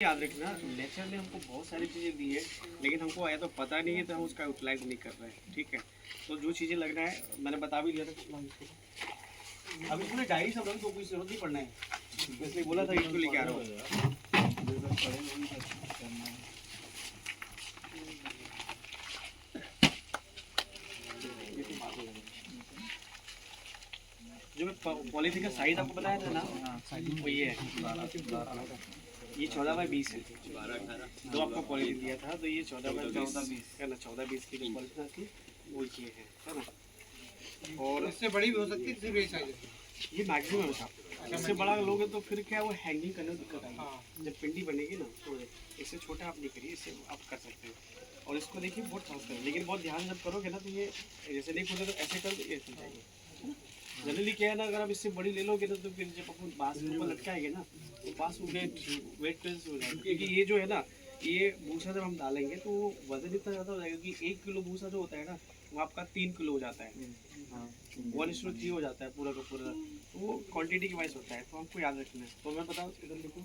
याद रखना, नेचर ने हमको बहुत सारी चीज़ें दी है, लेकिन हमको या तो पता नहीं है तो हम उसका यूटिलाइज नहीं कर रहे हैं। ठीक है, तो जो चीज़ें लग रहा है मैंने बता भी दिया था। अब इसमें डायरी सब रख दो, कोई जरूरत नहीं पड़ना है, इसलिए बोला था इसको लेके आ रहा हूँ। जो मैं पॉलिथीन का साइज आपको बताया था ना, वो ये है, ये 14x20 है। दो आपको पॉलिथीन दिया था, तो ये 14x20 है ना, 14-20 की जो पॉलिथीन थी वो ये है ना। और इससे बड़ी भी हो सकती है, सिर्फ ये साइज है। ये मैक्सिमम है। इससे बड़ा लोगे तो फिर क्या वो हैंगिंग करने में दिक्कत आएगी। जब पिंडी बनेगी ना तो इससे छोटा आप नहीं करिए, इससे आप कर सकते हो। और इसको देखिए बहुत फास्ट है, लेकिन बहुत ध्यान जब करोगे ना तो ये जैसे नहीं खुले तो ऐसे कर ये खुल जाएगी। जनरली क्या है ना, अगर आप इससे बड़ी ले लोगे ना तो फिर जब अपन बांस के ऊपर लटकाएंगे ना तो बांस वेट हो जाएगा। क्योंकि ये जो है ना, ये भूसा जब हम डालेंगे तो वजन इतना ज़्यादा हो जाएगा कि 1 किलो भूसा जो होता है ना वो आपका 3 किलो हो जाता है। 1:3 हो जाता है पूरा का पूरा, तो वो क्वांटिटी की वाइज होता है, तो हमको याद रखना है। तो मैं बताऊँ इधर देखो,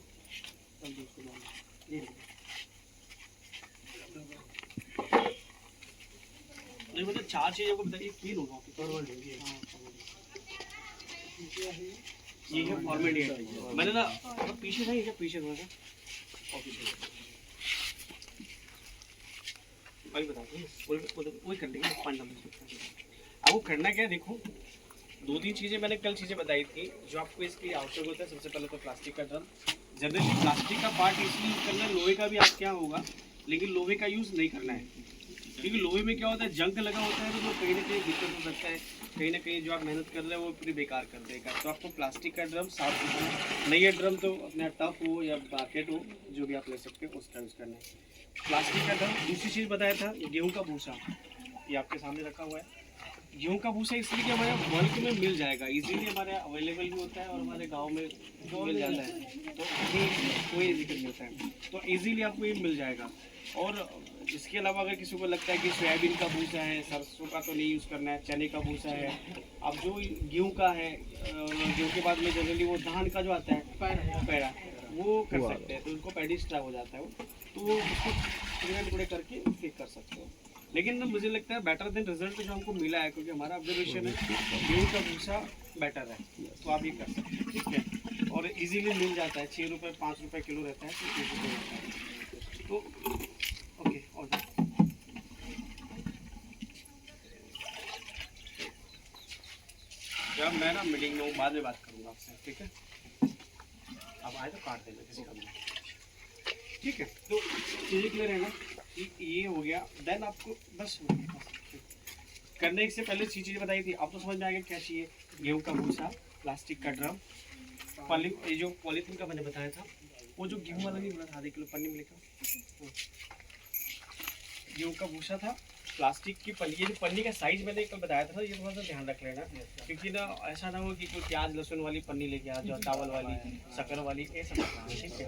ये मतलब 4 चीज़ों को बताइए, 3 होगा। ये है फॉर्मेलिटी। मैंने ना पीछे था, ये पीछे थोड़ा सा वही बता वही कर लेंगे 5 नंबर। अब वो करना क्या है, देखो 2-3 चीज़ें मैंने कल चीज़ें बताई थी जो आपको इसके लिए आवश्यक होता है। सबसे पहले तो प्लास्टिक का ड्रम। जनरली प्लास्टिक का पार्ट इसलिए यूज़ करना है, लोहे का भी आप क्या होगा, लेकिन लोहे का यूज़ नहीं करना है। क्योंकि लोहे में क्या होता है, जंग लगा होता है, तो वो कहीं ना कहीं दिक्कत हो सकता है, कहीं ना कहीं जो आप मेहनत कर रहे हैं वो पूरी बेकार कर देगा। तो आपको प्लास्टिक का ड्रम साफ रखना। नहीं है ड्रम तो अपना टफ हो या बाकेट हो, जो भी आप ले सकते हो उसका यूज़ करना है। प्लास्टिक का ड्रम। दूसरी चीज़ बताया था गेहूँ का भूसा, ये आपके सामने रखा हुआ है। गेहूँ का भूसा इसलिए कि हमारे बल्क में मिल जाएगा, इजीली हमारे अवेलेबल भी होता है और हमारे गांव में मिल जाता है, तो कोई दिक्कत नहीं होता है, तो इजीली आपको ये मिल जाएगा। और इसके अलावा अगर किसी को लगता है कि सोयाबीन का भूसा है, सरसों का तो नहीं यूज़ करना है, चने का भूसा है, अब जो गेहूँ का है, गेहूँ के बाद में जनरली वो धान का जो आता है पैरा, वो कर सकते हैं, तो उनको पेडिस्ट्रा हो जाता है वो, तो वो उसको टुकड़े टुकड़े करके फेंक कर सकते हो। लेकिन ना मुझे लगता है बेटर देन रिजल्ट जो हमको मिला है, क्योंकि हमारा ऑब्जर्वेशन है गेहूँ का भूसा बेटर है, तो आप ये कर सकते हैं। ठीक है, और इजीली मिल जाता है, 6 रुपये 5 रुपये किलो रहता है, तो 30 रुपये रहता है, तो ओके। और जब मैं ना मीटिंग में हूँ, बाद में बात करूँगा आपसे, ठीक है। अब आए तो काट देना किसी का भी, ठीक है। तो चीज़ें क्लियर है ना, ये हो गया। देन आपको बस करने से पहले चीज़ें बताई थी, आप तो समझ में आ गया क्या चाहिए। गेहूँ का भूसा, प्लास्टिक का ड्रम, ये जो पॉलीथीन का मैंने बताया था, वो जो गेहूँ वाला नहीं बोला था, आधे किलो पन्नी में लिखा, गेहूँ का भूसा था, प्लास्टिक की पन्नी। ये जो पन्नी का साइज मैंने कल बताया था, ये थोड़ा सा ध्यान रख लेना, क्योंकि ना ऐसा ना हो कि कोई प्याज लहसुन वाली पन्नी लेके आ जाओ, चावल वाली, शक्कर वाली, ये सब रखना है, ठीक है।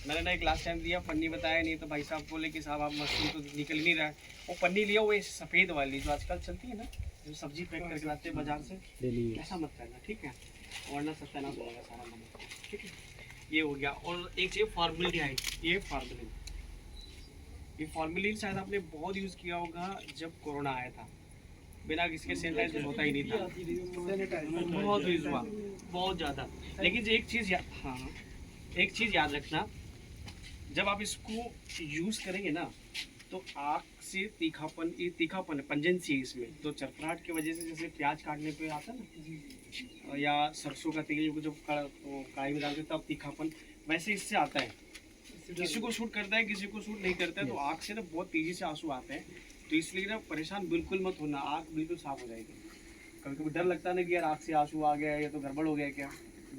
मैंने ना एक लास्ट टाइम दिया पन्नी, बताया नहीं, तो भाई साहब बोले कि साहब आप मशरूम तो निकल नहीं रहा है। वो पन्नी लिया, वो सफ़ेद वाली जो आजकल चलती है ना, जो सब्जी पैक करके लाते हैं बाजार से, ऐसा मत करना, ठीक है, वरना सत्यानाश हो जाएगा सारा मन, ठीक है। ये हो गया। और एक चीज़ फॉर्मेलिटी आई, ये फॉर्मेलिटी, ये फॉर्मेलिन शायद आपने बहुत यूज़ किया होगा जब कोरोना आया था, बिना किसके सैनिटाइजर होता ही नहीं था, बहुत यूज़ हुआ, बहुत ज़्यादा। लेकिन एक चीज़ हाँ, एक चीज़ याद रखना, जब आप इसको यूज़ करेंगे ना तो आग से तीखापन, ये तीखापन पंजेंसी है इसमें, तो चरखराहट की वजह से, जैसे प्याज काटने पे आता है ना, या सरसों का तेल को जब कढ़ाई में डालते तब तीखापन, वैसे इससे आता है। किसी को शूट करता है, किसी को शूट नहीं करता है, तो आँख से ना बहुत तेज़ी से आंसू आते हैं, तो इसलिए ना परेशान बिल्कुल मत होना, आँख बिल्कुल साफ हो जाएगी। कभी कभी डर लगता है ना कि यार आँख से आंसू आ गया या तो गड़बड़ हो गया क्या,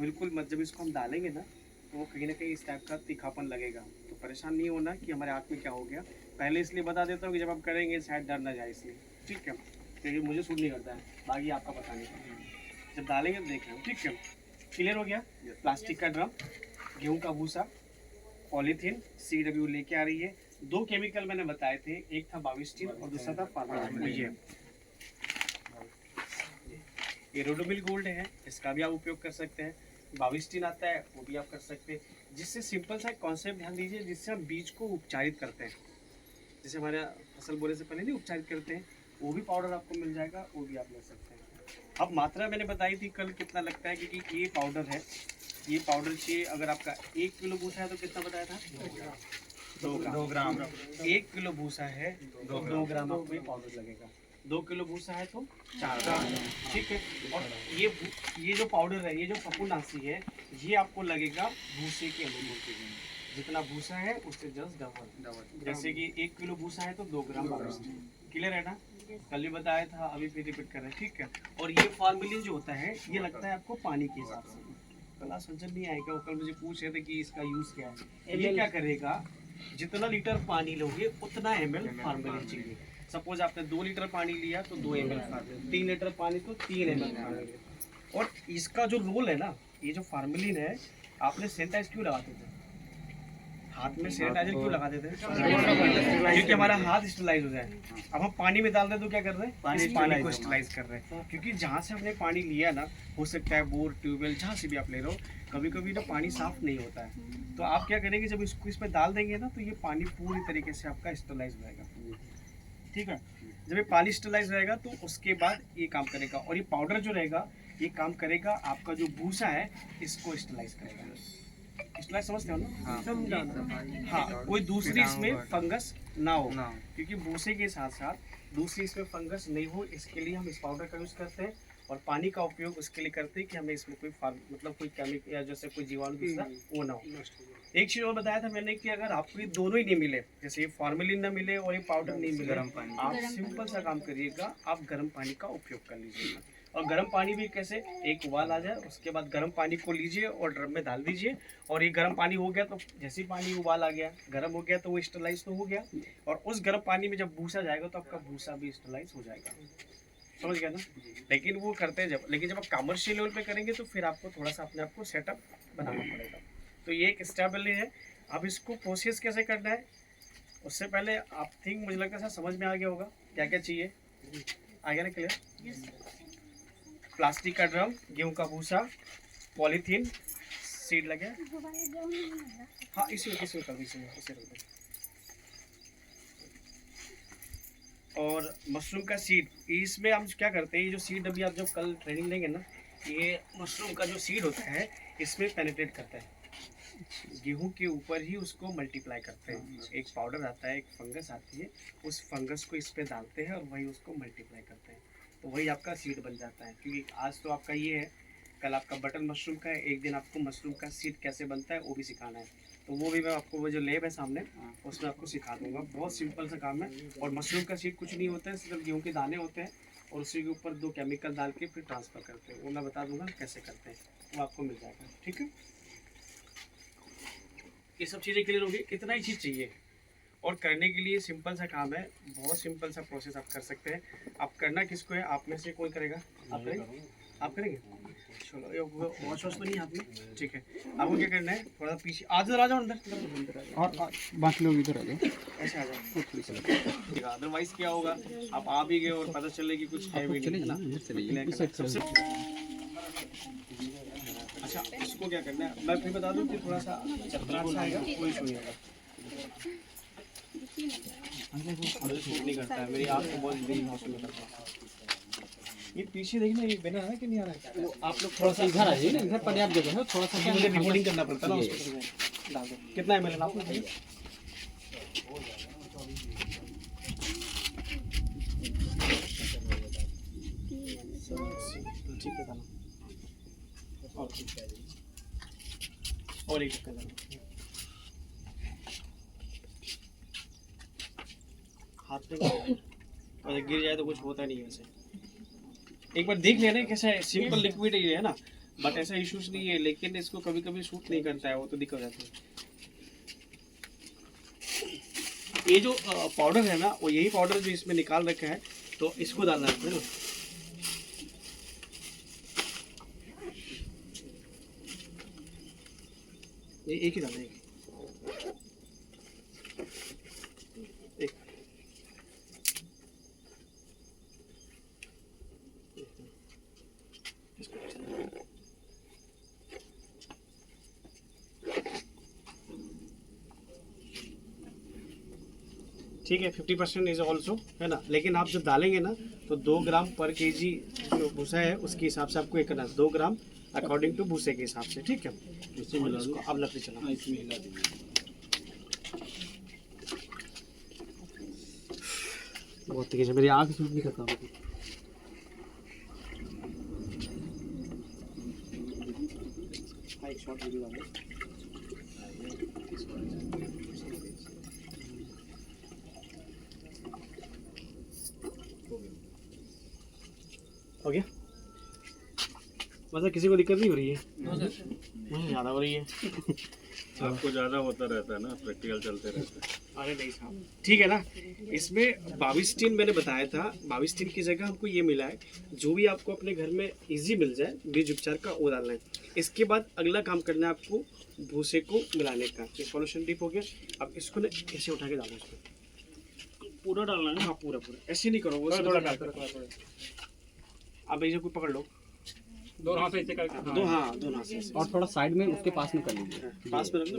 बिल्कुल मत। जब इसको हम डालेंगे ना तो वो कहीं ना कहीं इस टाइप का तीखापन लगेगा, तो परेशान नहीं होना कि हमारे आँख में क्या हो गया। पहले इसलिए बता देता हूँ कि जब आप करेंगे शायद डर ना जाए, इसलिए, ठीक है, क्योंकि मुझे शूट नहीं करता है, बाकी आपका पता नहीं, जब डालेंगे तो देख रहे हो, ठीक है। क्लियर हो गया। प्लास्टिक का ड्रम, गेहूँ का भूसा, पॉलीथीन, CW लेके आ रही है। 2 केमिकल मैंने बताए थे, एक था 22 और दूसरा था फॉर्मेलिन। ये रोडोमिल गोल्ड है, इसका भी आप उपयोग कर सकते हैं। बाविस्टिन आता है, वो भी आप कर सकते हैं। जिससे सिंपल सा कॉन्सेप्ट ध्यान दीजिए, जिससे हम बीज को उपचारित करते हैं, जैसे हमारे फसल बोने से पहले नहीं उपचारित करते हैं, वो भी पाउडर आपको मिल जाएगा, वो भी आप ले सकते हैं। अब मात्रा मैंने बताई थी कल कितना लगता है, क्योंकि ये पाउडर है, ये पाउडर चाहिए। अगर आपका 1 किलो भूसा है तो कितना बताया था? 2 ग्राम। 1 किलो भूसा है 2 ग्राम आपको ये पाउडर लगेगा। 2 किलो भूसा है तो 4 ग्राम, ठीक है। और ये जो पाउडर है, ये जो फफूंदासी है, ये आपको लगेगा भूसे के अनुरूप। जितना भूसा है उससे जस्ट डबल। जैसे कि 1 किलो भूसा है तो 2 ग्राम बाविस्टिन। क्लियर है ना? कल भी बताया था, अभी फिर रिपीट कर रहे हैं, ठीक है। और ये फॉर्मेलिन जो होता है, ये लगता है आपको पानी के हिसाब से। कल आप समझ नहीं आएगा, वो कल मुझे पूछ रहे थे कि इसका यूज़ क्या है। ये क्या करेगा, जितना लीटर पानी लोगे उतना ml फॉर्मेलिन चाहिए। सपोज आपने 2 लीटर पानी लिया तो 2 ml फॉर्मेलिन, 3 लीटर पानी तो 3 ml फॉर्मेलिन। और इसका जो रोल है ना, ये जो फॉर्मेलिन है, आपने सैनिटाइज क्यों लगाते थे? हाथ में सैनिटाइजर क्यों लगा देते हैं? क्योंकि हमारा हाथ स्टरलाइज हो जाए। अब हम पानी में डाल रहे तो क्या कर रहे हैं? पानी को स्टरलाइज कर रहे हैं। क्योंकि जहाँ से हमने पानी लिया ना, हो सकता है बोर, ट्यूबवेल, जहाँ से भी आप ले रहे हो, कभी कभी ना पानी साफ नहीं होता है। तो आप क्या करेंगे, जब इसको इसमें डाल देंगे ना, तो ये पानी पूरी तरीके से आपका स्टरलाइज रहेगा, ठीक है। जब ये पानी स्टरलाइज रहेगा तो उसके बाद ये काम करेगा, और ये पाउडर जो रहेगा ये काम करेगा, आपका जो भूसा है इसको स्टरलाइज करेगा। स्टरलाइज समझते हो ना? हाँ, कोई दूसरी इसमें फंगस ना हो, क्योंकि भूसे के साथ साथ दूसरी इसमें फंगस नहीं हो, इसके लिए हम इस पाउडर का यूज़ करते हैं। और पानी का उपयोग उसके लिए करते हैं कि हमें इसमें कोई मतलब कोई केमिकल या जैसे कोई जीवाणु दूसरा वो ना हो। एक चीज़ और बताया था मैंने कि अगर आपको ये दोनों ही नहीं मिले, जैसे ये फॉर्मेलिन ना मिले और ये पाउडर नहीं मिले, आप सिंपल सा काम करिएगा, आप गर्म पानी का उपयोग कर लीजिएगा। और गर्म पानी भी कैसे, एक उबाल आ जाए उसके बाद गर्म पानी को लीजिए और ड्रम में डाल दीजिए। और ये गर्म पानी हो गया तो जैसे ही पानी उबाल आ गया, गर्म हो गया, तो वो स्टरलाइज तो हो गया। और उस गर्म पानी में जब भूसा जाएगा तो आपका भूसा भी स्टरलाइज हो जाएगा। समझ गया ना? लेकिन वो करते हैं लेकिन जब आप कमर्शियल लेवल पे करेंगे तो फिर आपको थोड़ा सा अपने आप को सेटअप बनाना पड़ेगा। तो ये एक स्टेबल है। अब इसको प्रोसेस कैसे करना है, उससे पहले आप थिंक मुझे लगता है समझ में आ गया होगा क्या क्या चाहिए। आ गया ना क्लियर? प्लास्टिक का ड्रम, गेहूं का भूसा, पॉलीथीन, सीड लगे। हाँ, इसी कर दीजिए। और मशरूम का सीड, इसमें हम क्या करते हैं, ये जो सीड अभी आप जब कल ट्रेनिंग लेंगे ना, ये मशरूम का जो सीड होता है इसमें पेनिट्रेट करता है, गेहूं के ऊपर ही उसको मल्टीप्लाई करते हैं। एक पाउडर आता है, एक फंगस आती है, उस फंगस को इस पे डालते हैं और वही उसको मल्टीप्लाई करते हैं, तो वही आपका सीड बन जाता है। क्योंकि आज तो आपका ये है, कल आपका बटन मशरूम का है, एक दिन आपको मशरूम का सीड कैसे बनता है वो भी सिखाना है। तो वो भी मैं आपको, वो जो लैब है सामने, उसमें आपको सिखा दूंगा। बहुत सिंपल सा काम है। और मशरूम का सीड कुछ नहीं होता है, सिर्फ गेहूं के दाने होते हैं और उसी के ऊपर 2 केमिकल डाल के फिर ट्रांसफ़र करते हैं। वो मैं बता दूंगा कैसे करते हैं, वो आपको मिल जाएगा, ठीक है। ये सब चीज़ें क्लियर होगी, इतना ही चीज़ चाहिए। और करने के लिए सिंपल सा काम है, बहुत सिंपल सा प्रोसेस आप कर सकते हैं। आप करना किसको है, आप में से कोई करेगा? आप करेंगे? आप करेंगे? चलो, ये वॉश वॉश तो नहीं हाथ में, ठीक है। आपको क्या करना है, थोड़ा पीछे आ जाओ अंदर, और बाकी लोग इधर आ जाओ। ऐसे आ जाओ। अदरवाइज क्या होगा, आप आ भी गए और पता चले कि कुछ है भी नहीं, है ना? अच्छा, इसको क्या करना है मैं फिर बता दूं कि थोड़ा सा चतरा सा आएगा, कोई इशू नहीं आएगा। नहीं करता है, मेरी आँख को बहुत बड़ी हॉस्टल में करता है। ये पीछे देखना, ये बना है कि नहीं आ रहा है? वो आप लोग थोड़ा सा इधर आ जाइए ना, इधर पर्याप्त जगह है, थोड़ा सा मुझे रिपोर्टिंग करना पड़ता है ना उसको। डाल दो, कितना ml आपको चाहिए? ठीक है, डालो। और एक ढक्कन डालो। हाथ में और गिर जाए तो कुछ होता नहीं है वैसे। एक बार देख लेना कैसा है, सिंपल लिक्विड ही है ना, बट ऐसा इश्यूज नहीं है। लेकिन इसको कभी कभी सूट नहीं करता है, वो तो दिक्कत हो जाती है। ये जो पाउडर है ना, वो यही पाउडर जो इसमें निकाल रखा है, तो इसको डालना है ना। ये एक ही डालना है, एक। ठीक है, 50% इज ऑल्सो, है ना। लेकिन आप जब डालेंगे ना तो 2 ग्राम पर केजी जो भूसा है उसके हिसाब से आपको ये करना है, 2 ग्राम अकॉर्डिंग टू भूसे के हिसाब से, ठीक है। इससे मिला दो। अब लकड़ी चला, इसमें हिला दो। बहुत तेज है, मेरी आँख सूट नहीं करता हूँ। एक शॉट वीडियो डालो। हो गया, मतलब किसी को दिक्कत नहीं हो रही है? मुझे ज़्यादा हो रही है। आपको ज़्यादा होता रहता है ना, प्रैक्टिकल चलते रहते हैं। अरे नहीं साहब, ठीक है ना। इसमें 22 टीन मैंने बताया था, 22 टीन की जगह हमको ये मिला है। जो भी आपको अपने घर में इजी मिल जाए बीज उपचार का वो डालना है। इसके बाद अगला काम करना है आपको भूसे को मिलाने का। ये सॉल्यूशन डिप हो गया, अब इसको ना ऐसे उठा के डालो इसको, पूरा डालना है। हाँ पूरा पूरा, ऐसे नहीं करो, वो थोड़ा थोड़ा अब ऐसे कोई पकड़ लो, दो हाथ से ऐसे करके। दो, हाँ दोनों हाथ से ऐसे। और थोड़ा साइड में उसके पास में कर लीजिए। पास में रख दो।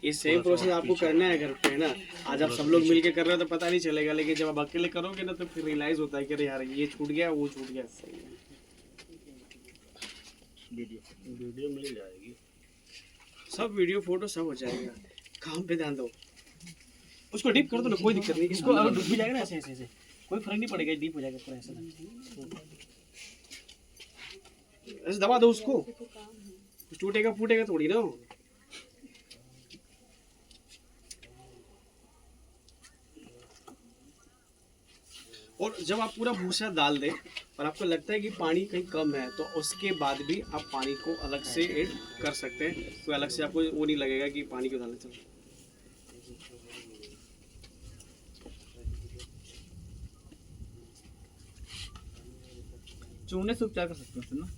ये सेम प्रोसेस आपको करना है घर पे, है ना। आज आप सब लोग मिलके कर रहे हो तो पता नहीं चलेगा, लेकिन जब आप अकेले करोगे ना तो फिर रियलाइज होता है कि अरे यार ये छूट गया, वो छूट गया। वीडियो मिल जाएगी, सब वीडियो फोटो सब हो जाएगा। काम पे ध्यान दो, उसको डीप कर दो ना, कोई दिक्कत नहीं। इसको अगर डूब भी जाएगा ना ऐसे ऐसे ऐसे, कोई फर्क नहीं पड़ेगा, डीप हो जाएगा पूरा ऐसे। ऐसे दबा दो उसको, टूटेगा फूटेगा थोड़ी ना। और जब आप पूरा भूसा डाल दें और आपको लगता है कि पानी कहीं कम है तो उसके बाद भी आप पानी को अलग से ऐड कर सकते हैं। कोई अलग से आपको वो नहीं लगेगा कि पानी क्यों डालना चाहिए। चूने से उपचार कर सकते हैं ना।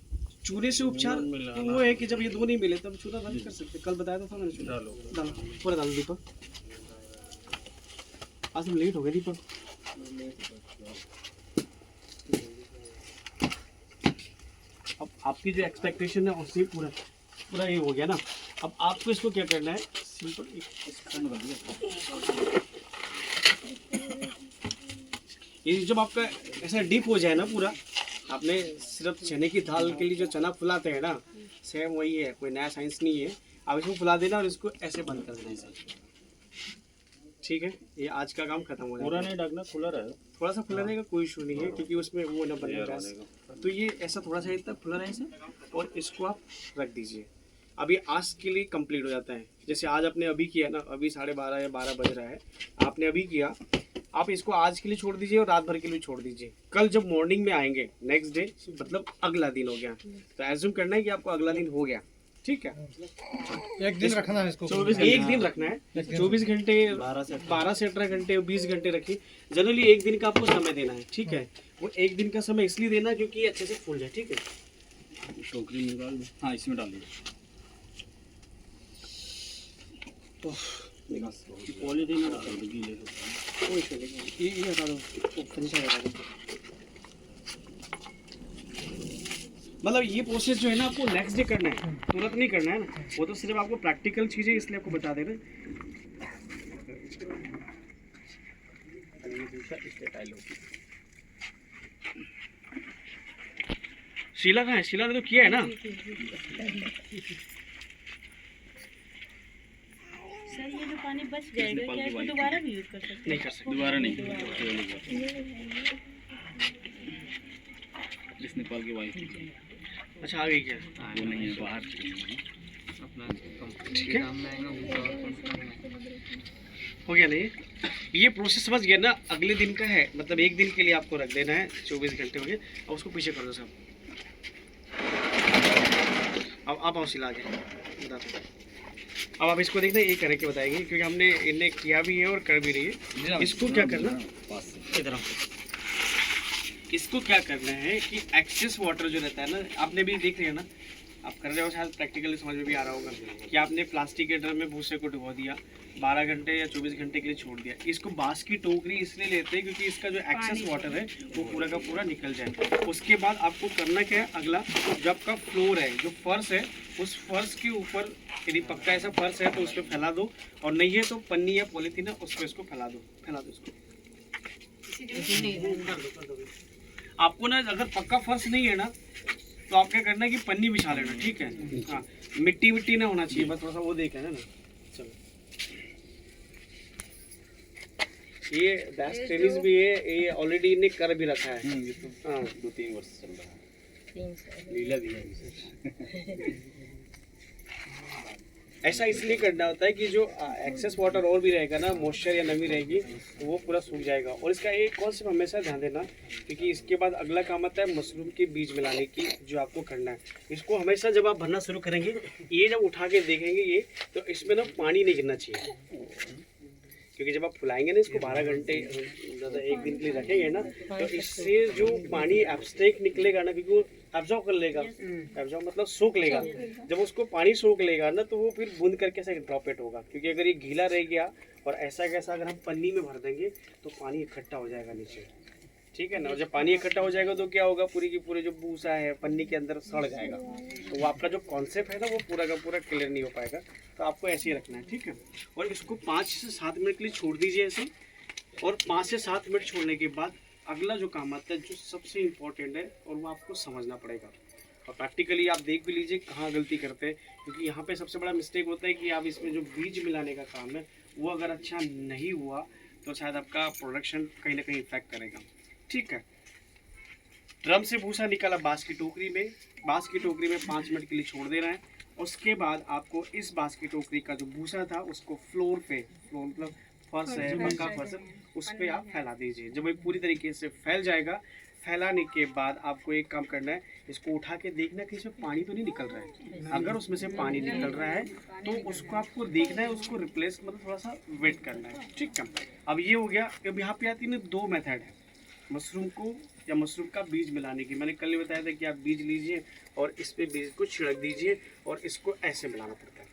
चूने से उपचार तो वो है कि जब ये दो नहीं मिले तब चूना नहीं कर सकते। कल बताया था मैंने, चूना डालो। डालो, पूरा डालो दीपक। आज हम लेट हो गए दीपक। अब आपकी जो एक्सपेक्टेशन है उससे पूरा पूरा ये हो गया ना। अब आपको इसको क्या करना है, सिंपल ये जब आपका ऐसा डीप हो जाए ना पूरा, आपने सिर्फ चने की दाल के लिए जो चना फुलाते हैं ना, सेम वही है, कोई नया साइंस नहीं है। आप इसको फुला देना और इसको ऐसे बंद कर देना ऐसे, ठीक है। ये आज का काम खत्म हो पूरा जाएगा। नहीं ढकना, खुला रहे। थोड़ा सा खुला रहेगा, कोई इशू नहीं है, क्योंकि उसमें वो ना बनेगा गैस। तो ये ऐसा थोड़ा सा इतना खुला रहे ऐसे, और इसको आप रख दीजिए। अब ये आज के लिए कंप्लीट हो जाता है। जैसे आज आपने अभी किया ना, अभी 12:30 या 12 बज रहा है, आपने अभी किया, आप इसको आज के लिए छोड़ दीजिए और रात भर के लिए छोड़ दीजिए। कल जब मॉर्निंग में आएंगे नेक्स्ट डे, मतलब अगला दिन हो गया, तो एज्यूम करना है कि आपको अगला दिन हो गया, ठीक है। एक दिन रखना है इसको, एक दिन रखना है, 24 घंटे, 12 से 18 घंटे, 20 घंटे रखिए। जनरली एक दिन का आपको समय देना है, ठीक है। वो एक दिन का समय इसलिए देना क्योंकि ये अच्छे से फूल जाए, ठीक है। टोकरी निकाल दो। हाँ, इसमें डाल दो। पॉलीथीन में डाल दो, गीले होते हैं। कोई इशू नहीं, ये हटा दो, फिनिश हटा दो। मतलब ये प्रोसेस जो है ना आपको नेक्स्ट डे करना है, तुरंत नहीं करना है ना। वो तो सिर्फ आपको प्रैक्टिकल चीज़ें इसलिए आपको बता दे रहे हैं। शीला कहाँ है? शीला ने तो किया है ना। सर ये जो पानी बच जाएगा क्या इसको दोबारा भी यूज कर सकते हैं? नहीं कर सकते दोबारा नहीं। इस नेपाल की वाइफ अच्छा, आ गई क्या? वो नहीं है, बाहर। ठीक है, हो गया नहीं। ये प्रोसेस समझ गया ना, अगले दिन का है, मतलब एक दिन के लिए आपको रख देना है। 24 घंटे हो गए, अब उसको पीछे कर दो सब। अब आप शीला आगे बता दो। अब आप इसको देखना, ये करके बताएंगे क्योंकि हमने इन्हें किया भी है और कर भी रही है। इसको क्या करना, इधर आओ। इसको क्या करना है कि एक्सेस वाटर जो रहता है ना, आपने भी देख लिया ना, आप कर रहे हो शायद प्रैक्टिकली समझ में भी आ रहा होगा कि आपने प्लास्टिक के ड्रम में भूसे को डुबो दिया, 12 घंटे या 24 घंटे के लिए छोड़ दिया। इसको बांस की टोकरी इसलिए लेते हैं क्योंकि इसका जो एक्सेस वाटर है वो पूरा का पूरा निकल जाए। उसके बाद आपको करना क्या है, अगला जो आपका फ्लोर है, जो फर्श है, उस फर्श के ऊपर यदि पक्का ऐसा फर्श है तो उस पर फैला दो, और नहीं है तो पन्नी या पॉलीथीन है उस पर इसको फैला दो इसको। आपको ना अगर पक्का फर्श नहीं है ना तो आप क्या करना है कि पन्नी बिछा लेना, ठीक है। हाँ, मिट्टी ना होना चाहिए, बस थोड़ा सा वो देखे ना। चलो, ये बेस्ट टेनिस भी है, ये ऑलरेडी इन्हें कर भी रखा है। हाँ, 2-3 वर्ष चल रहा है। 300 लीला भी है। ऐसा इसलिए करना होता है कि जो एक्सेस वाटर और भी रहेगा ना, मॉइस्चर या नमी रहेगी तो वो पूरा सूख जाएगा। और इसका एक कॉन्सेप्ट हमेशा ध्यान देना, क्योंकि इसके बाद अगला काम आता है मशरूम के बीज मिलाने की, जो आपको करना है। इसको हमेशा जब आप भरना शुरू करेंगे, ये जब उठा के देखेंगे ये, तो इसमें ना पानी नहीं गिरना चाहिए, क्योंकि जब आप फुलाएंगे ना इसको 12 घंटे ज़्यादा 1 दिन के लिए रखेंगे ना, तो इससे जो पानी एब्स्ट्रैक्ट निकलेगा ना, क्योंकि वो एब्जॉर्ब कर लेगा, एब्जॉर्ब मतलब सोख लेगा। जब उसको पानी सोख लेगा ना तो वो फिर बूंद करके ऐसा ड्रॉपेट होगा, क्योंकि अगर ये गीला रह गया और ऐसा कैसा अगर हम पन्नी में भर देंगे तो पानी इकट्ठा हो जाएगा नीचे, ठीक है ना। और जब पानी इकट्ठा हो जाएगा तो क्या होगा, पूरी की पूरी जो भूसा है पन्नी के अंदर सड़ जाएगा। तो वो आपका जो कॉन्सेप्ट है ना वो पूरा का पूरा क्लियर नहीं हो पाएगा। तो आपको ऐसे ही रखना है, ठीक है। और इसको 5 से 7 मिनट के लिए छोड़ दीजिए ऐसे। और 5 से 7 मिनट छोड़ने के बाद अगला जो काम आता है, जो सबसे इम्पोर्टेंट है, और वो आपको समझना पड़ेगा। और प्रैक्टिकली आप देख भी लीजिए कहाँ गलती करते हैं, क्योंकि यहाँ पे सबसे बड़ा मिस्टेक होता है कि आप इसमें जो बीज मिलाने का काम है वो अगर अच्छा नहीं हुआ तो शायद आपका प्रोडक्शन कहीं ना कहीं इफेक्ट करेगा, ठीक है। ड्रम से भूसा निकाला बांस की टोकरी में, 5 मिनट के लिए छोड़ देना है। उसके बाद आपको इस बांस की टोकरी का जो भूसा था उसको फ्लोर मतलब फर्श है, पक्का फर्श है, उस पर आप फैला दीजिए। जब ये पूरी तरीके से फैल जाएगा, फैलाने के बाद आपको एक काम करना है, इसको उठा के देखना कि इसमें पानी तो नहीं निकल रहा है। अगर उसमें से पानी निकल रहा है तो उसको आपको देखना है, उसको रिप्लेस मतलब थोड़ा सा वेट करना है, ठीक है। अब ये हो गया। अब यहाँ पे आती है 2 मेथड है मशरूम को या मशरूम का बीज मिलाने की। मैंने कल ही बताया था कि आप बीज लीजिए और इस पे बीज को छिड़क दीजिए और इसको ऐसे मिलाना पड़ता है,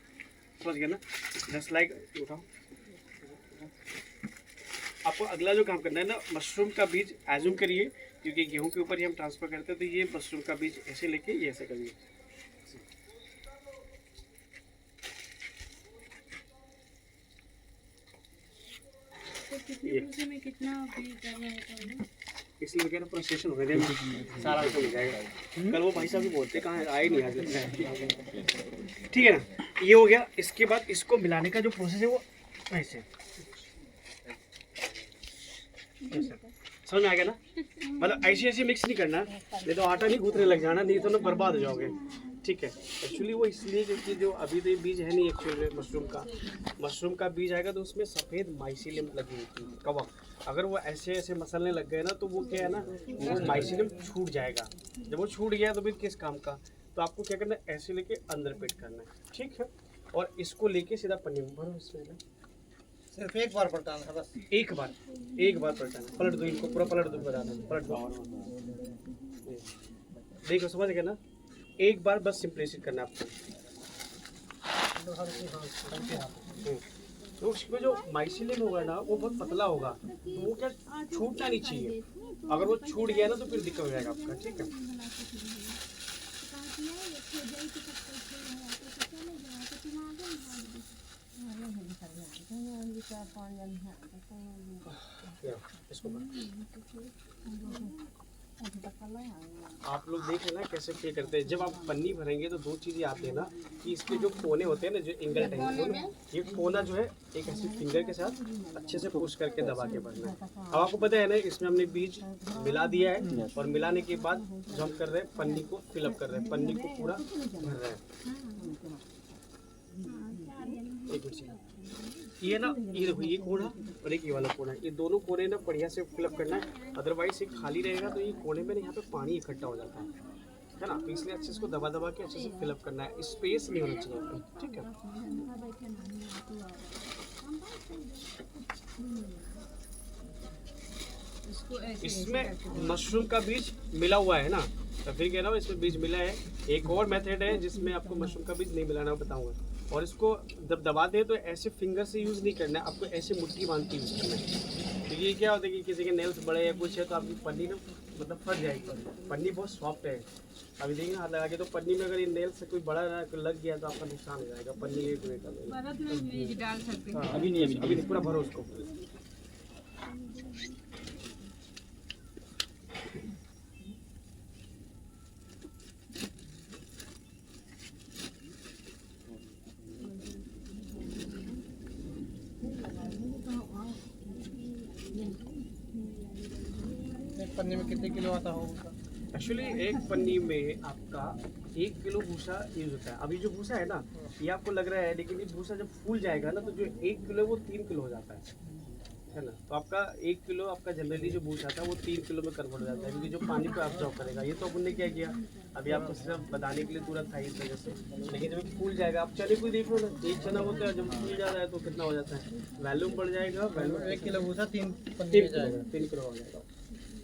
समझ गया ना। जस्ट लाइक उठाओ। आपको अगला जो काम करना है ना, मशरूम का बीज एज्यूम करिए, क्योंकि गेहूं के ऊपर ही हम ट्रांसफर करते हैं, तो ये मशरूम का बीज ऐसे लेके ये ऐसे करिए। कितने में कितना बीज डालना होता है? इसलिए क्या पूरा सेशन हो गया, सारा हो जाएगा। कल वो भाई साहब भी बोलते कहाँ आए नहीं आज लगता है, ठीक है ना। ये हो गया। इसके बाद इसको मिलाने का जो प्रोसेस है वो ऐसे, समझ में आ गया ना। मतलब ऐसे मिक्स नहीं करना, नहीं तो आटा नहीं गूंथने लग जाना, नहीं तो ना बर्बाद हो जाओगे, ठीक है। एक्चुअली वो इसलिए क्योंकि जो अभी तो ये बीज है नहीं एक्चुअली मशरूम का बीज आएगा तो उसमें सफ़ेद माइसीलियम लगी होती है, कवक। अगर वो ऐसे मसलने लग गए ना तो वो क्या है ना, वो माइसीलियम छूट जाएगा। जब वो छूट गया तो फिर किस काम का। तो आपको क्या करना है, ऐसे लेके अंदर पेट करना है, ठीक है। और इसको लेके सीधा पन्नी में भरो। इसमें ना सिर्फ एक बार पलटाना है बस, एक बार पलटाना। पलट दो इनको, पूरा पलट दो, पलट दो। देखो समझ गए ना, एक बार बस सिंपलिसिट करना आपको। तो उसमें जो माइसीलियम होगा ना वो बहुत पतला होगा, तो वो क्या छूटना नहीं चाहिए। अगर वो छूट गया ना तो फिर दिक्कत हो जाएगा आपका, ठीक है। इसको आप लोग देख लेना कैसे क्या करते हैं। जब आप पन्नी भरेंगे तो 2 चीज़ें आती है ना, कि इसके जो कोने होते हैं ना, जो एंगल टाइप, ये कोना जो है एक ऐसी फिंगर के साथ अच्छे से पुश करके दबा के भरना है। अब आपको पता है ना, इसमें हमने बीज मिला दिया है और मिलाने के बाद जो हम कर रहे हैं पन्नी को फिलअप कर रहे हैं, पन्नी को पूरा भर रहे हैं। एक मिनट, ये ना, ये देखो ये कोना और एक ये वाला कोना है, ये दोनों कोने ना बढ़िया से फिलअप करना है। अदरवाइज ये खाली रहेगा तो ये कोने में ना यहाँ पे पानी इकट्ठा हो जाता है ना। तो इसलिए अच्छे से इसको दबा के अच्छे से फिलअप करना है, स्पेस नहीं होना चाहिए, ठीक है। इसमें मशरूम का बीज मिला हुआ है ना, तो फिर कह रहा हूँ इसमें बीज मिला है। एक और मेथड है जिसमें आपको मशरूम का बीज नहीं मिलाना, बताऊंगा। और इसको जब दबाते हैं तो ऐसे फिंगर से यूज़ नहीं करना है, आपको ऐसे मुट्ठी बांध के यूज़ करना है। तो ये क्या होता है कि किसी के नेल्स बड़े या कुछ है तो आपकी पन्नी ना मतलब फट जाएगी। पन्नी बहुत सॉफ्ट है, अभी देखिए हाथ लगा के, तो पन्नी में अगर ये नेल से कोई बड़ा लग गया तो आपका नुकसान हो जाएगा। पन्नी एक मिनट डाल सकते हैं। अभी नहीं पूरा भरो उसको। एक पन्नी में कितने किलो आता होगा? एक्चुअली एक पन्नी में आपका 1 किलो भूसा यूज होता है। अभी जो भूसा है ना ये आपको लग रहा है, लेकिन ये भूसा जब फूल जाएगा ना तो जो 1 किलो वो 3 किलो हो जाता है ना। तो आपका 1 किलो आपका जनरली जो भूसा था वो 3 किलो में कन्वर्ट हो जाता है, क्योंकि जो पानी को ऑब्जॉर्व करेगा। ये तो अपन ने क्या किया अभी आपको सिर्फ बताने के लिए तुरंत था इस वजह से, लेकिन जब फूल जाएगा आप चने को देख लो ना, एक चना होता है जब फूल जाता है तो कितना हो जाता है, वैल्यूम बढ़ जाएगा। वैल्यूम 1 किलो भूसा 3 पन्नी 3 में जाएगा। किलो हो जाएगा।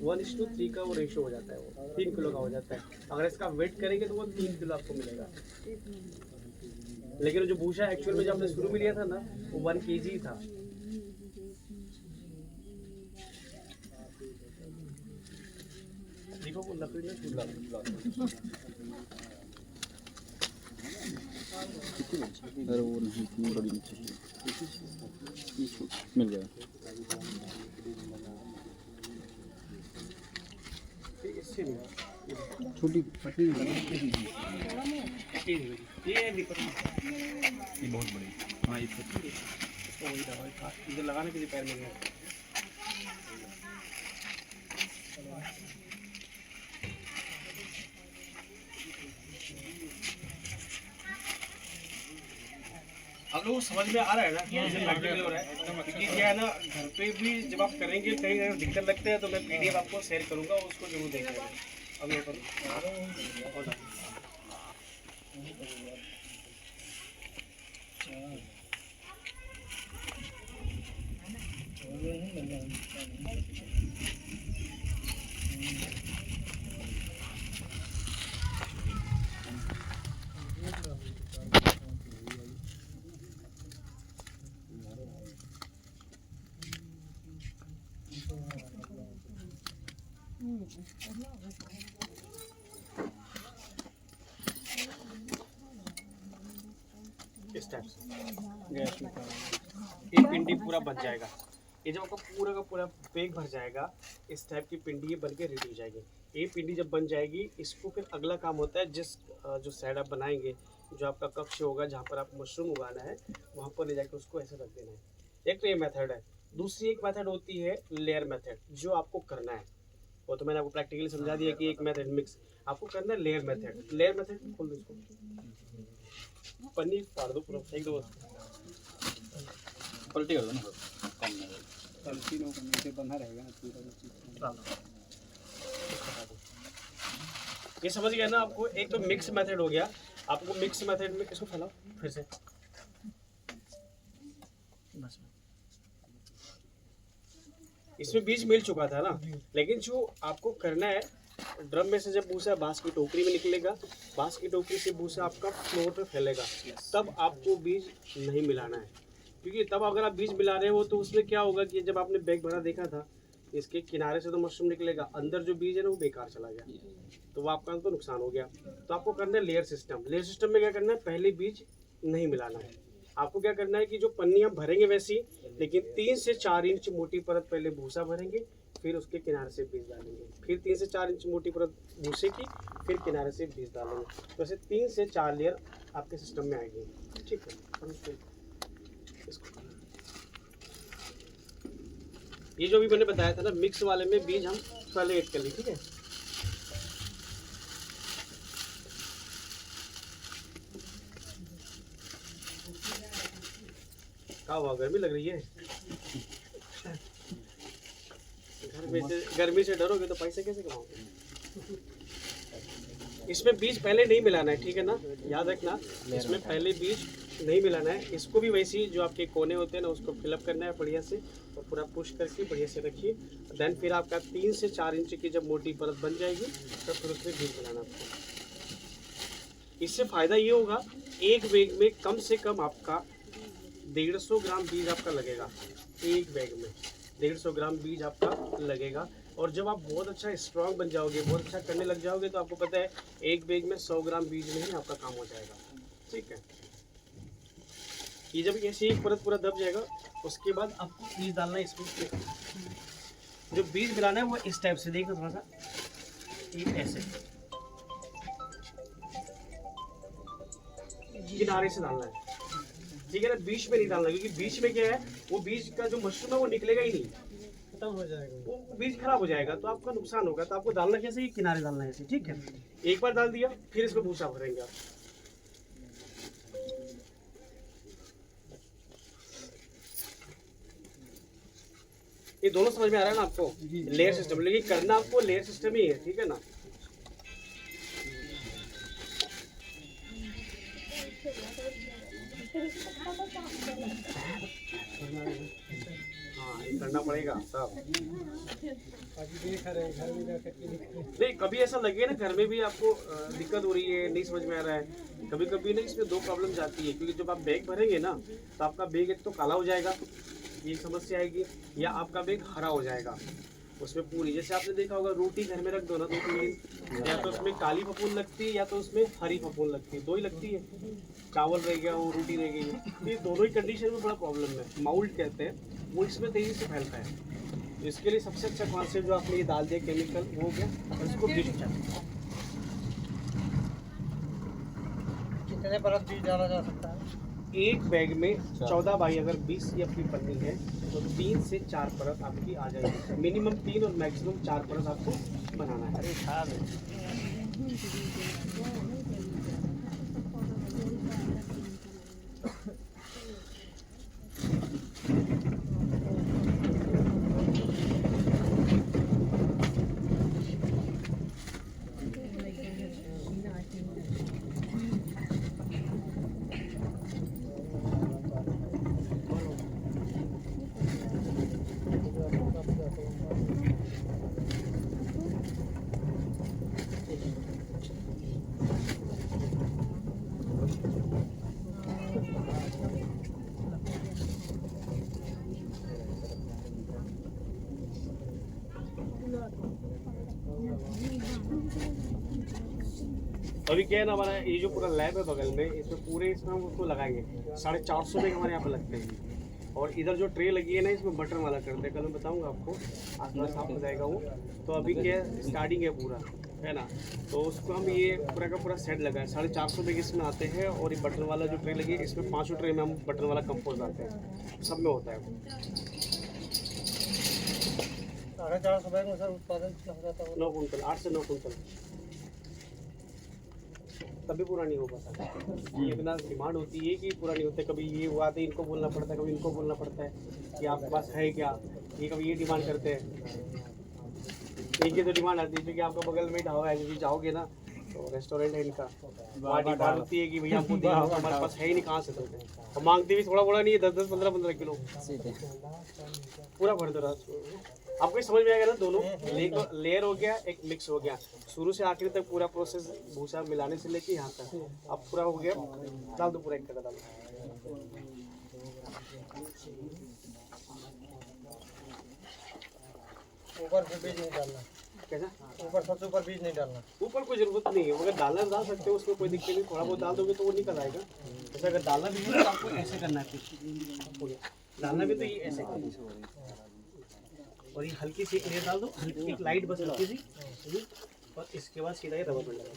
1:3 का वो रेशो हो जाता है, वो 3 किलो का हो जाता है। अगर इसका वेट करेंगे तो वो 3 किलो आपको मिलेगा। लेकिन जो भूसा एक्चुअल में जब हमने शुरू में लिया था ना वो 1 kg था। देखो वो लकड़ी में छूट अरे वो नहीं, इतनी बड़ी नहीं चाहिए, मिल गया। इससे नहीं छोटी पतली ये बहुत बड़ी। हाँ इसको वही दवा इधर लगाने के लिए पैर में गया। आप लोगों को समझ में आ रहा है ना कैसे प्रैक्टिकल हो रहा है? क्योंकि क्या है ना घर पे भी जब आप करेंगे कहीं अगर दिक्कत लगते हैं तो मैं PDF आपको शेयर करूंगा, उसको जरूर देखिएगा। अब ये करो इस टाइप से गैस में एक पिंडी पूरा बच जाएगा। ये जब आपका पूरा का पूरा पेग भर जाएगा इस टाइप की पिंडी बन के रेडी हो जाएगी। ये पिंडी जब बन जाएगी इसको फिर अगला काम होता है जिस जो साइड आप बनाएंगे, जो आपका कक्ष होगा जहाँ पर आप मशरूम उगाना है वहाँ पर ले जाकर उसको ऐसे रख देना है। एक तो ये मेथड है। दूसरी एक मेथड होती है लेयर मेथड, जो आपको करना है वो तो मैंने आपको प्रैक्टिकली समझा दिया कि एक मेथड मिक्स आपको करना है। लेयर मेथड, लेयर मेथड खोल दो इसको, पन्नी फाड़ दो पूरा, फेंक दो, पलटी कर दो ना, कम नहीं पलटी नो करने से बंधा रहेगा ना पूरा। ये समझ गया ना आपको? एक तो मिक्स मेथड हो गया। आपको मिक्स मेथड में इसको फैलाओ फिर से, बस इसमें बीज मिल चुका था ना, लेकिन जो आपको करना है ड्रम में से जब भूसा बांस की टोकरी में निकलेगा, बांस की टोकरी से भूसा आपका फ्लोर पे फैलेगा, तब आपको बीज नहीं मिलाना है। क्योंकि तब अगर आप बीज मिला रहे हो तो उसमें क्या होगा कि जब आपने बैग भरा देखा था इसके किनारे से तो मशरूम निकलेगा, अंदर जो बीज है ना वो बेकार चला गया, तो वो आपका तो नुकसान हो गया। तो आपको करना है लेयर सिस्टम। लेयर सिस्टम में क्या करना है, पहले बीज नहीं मिलाना है। आपको क्या करना है कि जो पन्नी हम भरेंगे वैसी, लेकिन 3 से 4 इंच मोटी परत पहले भूसा भरेंगे, फिर उसके किनारे से बीज डालेंगे, फिर 3 से 4 इंच मोटी परत भूसे की, फिर किनारे से बीज डालेंगे। तो ऐसे 3 से 4 लेयर आपके सिस्टम में आएगी। ठीक है, ये जो भी मैंने बताया था ना मिक्स वाले में बीज हम पहले ऐड कर ली। ठीक है, क्या हुआ, गर्मी लग रही है? गर्मी से डरोगे तो पैसे कैसे कमाओगे? इसमें बीज पहले नहीं मिलाना है, ठीक है ना, याद रखना। इसमें पहले बीज नहीं मिलाना है, इसको भी वैसे ही जो आपके कोने होते हैं ना उसको फिलअप करना है बढ़िया से और पूरा पुश करके बढ़िया से रखिए। देन फिर आपका 3 से 4 इंच की जब मोटी परत बन जाएगी तब फिर उसमें बीज मिलाना आपको। इससे फ़ायदा ये होगा, एक बैग में कम से कम आपका 150 ग्राम बीज आपका लगेगा। एक बैग में 150 ग्राम बीज आपका लगेगा। और जब आप बहुत अच्छा स्ट्रांग बन जाओगे, बहुत अच्छा करने लग जाओगे, तो आपको पता है एक बैग में 100 ग्राम बीज में ही आपका काम हो जाएगा। ठीक है, ये जब ऐसे एक परत पूरा दब जाएगा उसके बाद आपको बीज डालना है इसमें। जो बीज मिलाना है वो इस टाइप से, देखो थोड़ा सा ये ऐसे किनारे से डालना है, ठीक है ना, बीच में नहीं डालना, क्योंकि बीच में क्या है, वो बीज का जो मशरूम है वो निकलेगा ही नहीं, खत्म हो जाएगा, वो बीज खराब हो जाएगा, तो आपका नुकसान होगा। तो आपको डालना कैसे, ये किनारे डालना है ऐसे, ठीक है। एक बार डाल दिया फिर इसको भूसा भरेंगे आप। ये दोनों समझ में आ रहा है ना आपको, लेयर सिस्टम, लेकिन करना आपको लेयर सिस्टम ही है, ठीक है ना। हाँ, ये करना पड़ेगा सब। नहीं, कभी ऐसा लगे ना घर में भी आपको दिक्कत हो रही है, नहीं समझ में आ रहा है, कभी कभी ना इसमें 2 प्रॉब्लम आती है, क्योंकि जब आप बैग भरेंगे ना तो आपका बैग एक तो काला हो जाएगा, ये समस्या आएगी, या आपका बैग हरा हो जाएगा। उसमें पूरी, जैसे आपने देखा होगा रोटी घर में रख दो ना 2-3 दिन, या तो उसमें काली फफूंद लगती है या तो उसमें हरी फफूंद लगती है, 2 ही लगती है। चावल रह गया, वो रोटी रह गई, ये दोनों ही कंडीशन में बड़ा प्रॉब्लम है। माउल्ट कहते हैं, वो इसमें तेजी से फैलता है। तो इसके लिए सबसे अच्छा कॉन्सेप्ट जो आपने ये डाल दिया केमिकल, वो हो गया। और इसको बीज कितने परत बीज डाला जा सकता है? एक बैग में 14 बाई अगर 20 की आपकी पन्नी है तो 3 से 4 परत आपकी आ जाएगी। मिनिमम 3 और मैक्सिमम 4 परत आपको बनाना है। अरे अभी क्या है ना, हमारा ये जो पूरा लैब है बगल में, इसमें पूरे इसमें हम उसको लगाएंगे। 450 बैग हमारे यहाँ पे लगते हैं। और इधर जो ट्रे लगी है ना, इसमें बटन वाला करते हैं, कल मैं बताऊंगा आपको, आसपास साफ हो जाएगा वो। तो अभी क्या है, स्टार्टिंग है पूरा, है ना, तो उसको हम ये पूरा का पूरा सेट लगा है। 450 बैग इसमें आते हैं। और ये बटन वाला जो ट्रे लगी है, इसमें 5 ट्रे में हम बटन वाला कंपोज आते हैं, सब में होता है। 450 बैग में सर उत्पादन हो जाता है 9 कुंटल, 8 से 9 कुंटल, तभी पूरा नहीं हो पाता। ये इतना डिमांड होती है कि पूरा नहीं होता। कभी ये हुआ तो इनको बोलना पड़ता है, कभी इनको बोलना पड़ता है कि आपके पास है क्या, ये कभी ये डिमांड करते हैं। एक ही तो डिमांड आती है, क्योंकि आपका बगल में ढाबा है, क्योंकि जाओगे ना तो रेस्टोरेंट है इनका, वहाँ डिमांड होती है कि भैया हमको दिया, हमारे पास है ही नहीं, कहाँ से देते हैं। और मांगते भी थोड़ा बड़ा नहीं है, 10-10, 15-15 किलो पूरा भर दो रात। आपको ये समझ में आएगा ना, दोनों लेयर हो गया, एक मिक्स हो गया, शुरू से आखिर तक पूरा प्रोसेस भूसा मिलाने से लेके यहाँ तक अब पूरा हो गया। डाल दो पूरा, एक कड़ा डाल दो। ऊपर से बीज नहीं डालना, कैसा? ऊपर सबसे ऊपर बीज नहीं डालना। ऊपर कोई जरूरत नहीं है, अगर डालना डाल सकते हो, उसमें कोई दिक्कत नहीं। थोड़ा बहुत डाल दोगे तो वो निकल आएगा। जैसे अगर डालना भी है तो आपको ऐसे करना है, फिर डालना भी तो ये ऐसे करना है। और ये हल्की सी एक लेयर डाल दो, हल्की एक लाइट, बस हल्की सी, और इसके बाद सीधा ये रबर बैंड लगा।